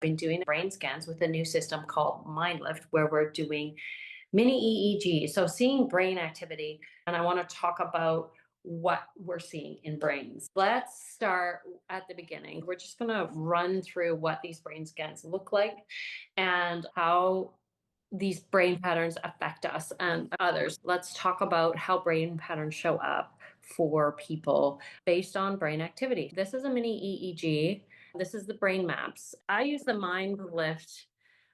Been doing brain scans with a new system called MyndLift, where we're doing mini EEG. So seeing brain activity. And I want to talk about what we're seeing in brains. Let's start at the beginning. We're just going to run through what these brain scans look like and how these brain patterns affect us and others. Let's talk about how brain patterns show up for people based on brain activity. This is a mini EEG. This is the brain maps. I use the MyndLift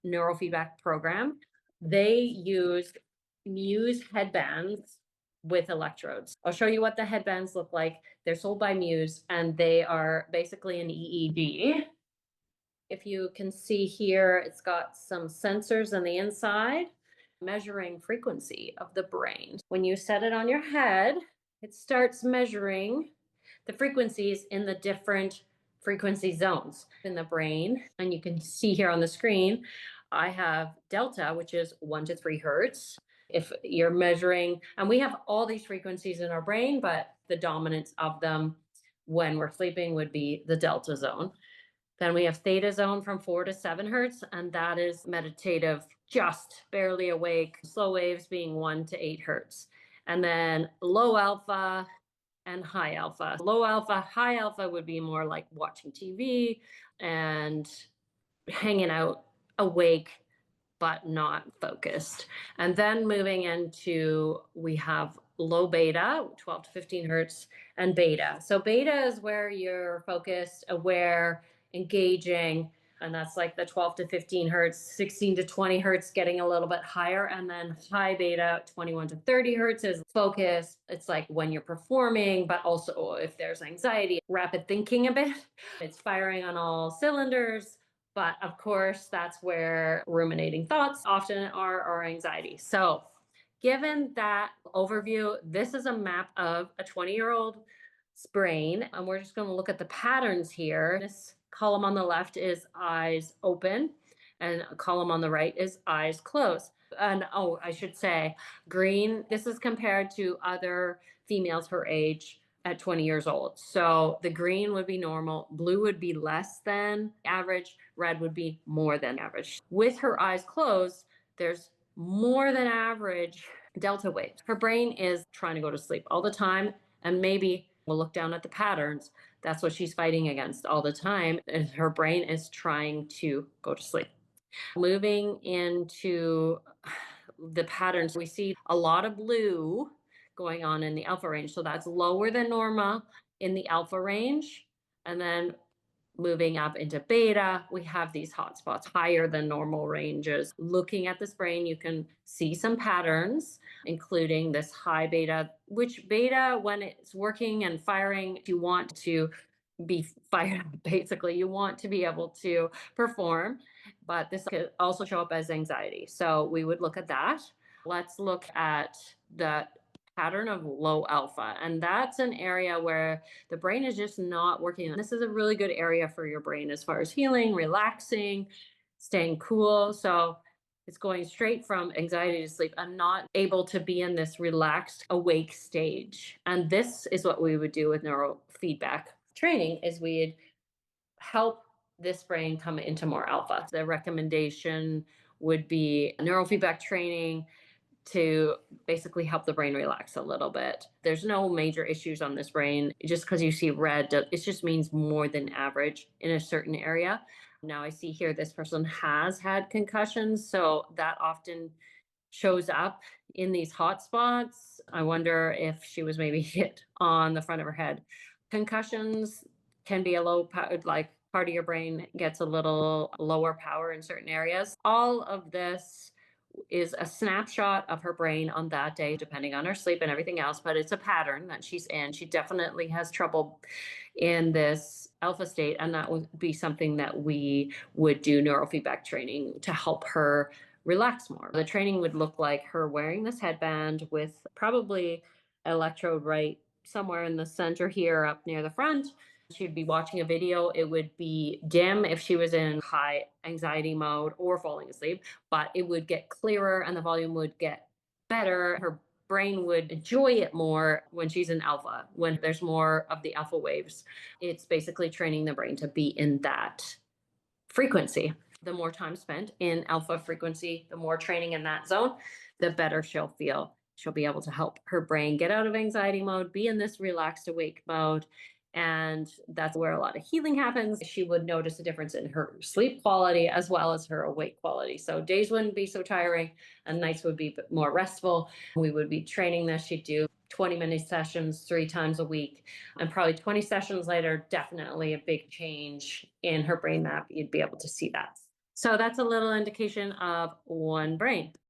neurofeedback program. They use Muse headbands with electrodes. I'll show you what the headbands look like. They're sold by Muse and they are basically an EEG. If you can see here, it's got some sensors on the inside measuring frequency of the brain. When you set it on your head, it starts measuring the frequencies in the different frequency zones in the brain. And you can see here on the screen, I have delta, which is 1 to 3 hertz. If you're measuring, and we have all these frequencies in our brain, but the dominance of them when we're sleeping would be the delta zone. Then we have theta zone from 4 to 7 hertz, and that is meditative, just barely awake, slow waves being 1 to 8 hertz. And then low alpha and high alpha. Low alpha, high alpha would be more like watching TV and hanging out awake, but not focused. And then moving into, we have low beta, 12 to 15 hertz, and beta. So beta is where you're focused, aware, engaging, and that's like the 12 to 15 hertz, 16 to 20 hertz getting a little bit higher. And then high beta, 21 to 30 hertz is focus. It's like when you're performing, but also if there's anxiety, rapid thinking a bit, it's firing on all cylinders. But of course, that's where ruminating thoughts often are, or anxiety. So given that overview, this is a map of a 20-year-old's brain. And we're just going to look at the patterns here. This column on the left is eyes open, and a column on the right is eyes closed. And oh, I should say green, this is compared to other females her age at 20 years old. So the green would be normal, blue would be less than average, red would be more than average. With her eyes closed, there's more than average delta waves. Her brain is trying to go to sleep all the time, and maybe we'll look down at the patterns. That's what she's fighting against all the time, is her brain is trying to go to sleep. Moving into the patterns, we see a lot of blue going on in the alpha range. So that's lower than normal in the alpha range. And then moving up into beta, we have these hotspots higher than normal ranges. Looking at this brain, you can see some patterns, including this high beta, which beta, when it's working and firing, you want to be fired up, basically. You want to be able to perform, but this could also show up as anxiety. So we would look at that. Let's look at the pattern of low alpha. And that's an area where the brain is just not working. This is a really good area for your brain as far as healing, relaxing, staying cool. So it's going straight from anxiety to sleep. I'm not able to be in this relaxed, awake stage. And this is what we would do with neurofeedback training, is we'd help this brain come into more alpha. The recommendation would be neurofeedback training to basically help the brain relax a little bit. There's no major issues on this brain. Just because you see red, it just means more than average in a certain area. Now I see here this person has had concussions, so that often shows up in these hot spots. I wonder if she was maybe hit on the front of her head. Concussions can be a low power, like part of your brain gets a little lower power in certain areas. All of this is a snapshot of her brain on that day, depending on her sleep and everything else, but it's a pattern that she's in. She definitely has trouble in this alpha state, and that would be something that we would do neurofeedback training to help her relax more. The training would look like her wearing this headband with probably an electrode right somewhere in the center here up near the front. She'd be watching a video. It would be dim if she was in high anxiety mode or falling asleep, but it would get clearer and the volume would get better. Her brain would enjoy it more when she's in alpha, when there's more of the alpha waves. It's basically training the brain to be in that frequency. The more time spent in alpha frequency, the more training in that zone, the better she'll feel. She'll be able to help her brain get out of anxiety mode, be in this relaxed awake mode. And that's where a lot of healing happens. She would notice a difference in her sleep quality as well as her awake quality. So days wouldn't be so tiring and nights would be more restful. We would be training this. She'd do 20-minute sessions 3 times a week. And probably 20 sessions later, definitely a big change in her brain map. You'd be able to see that. So that's a little indication of one brain.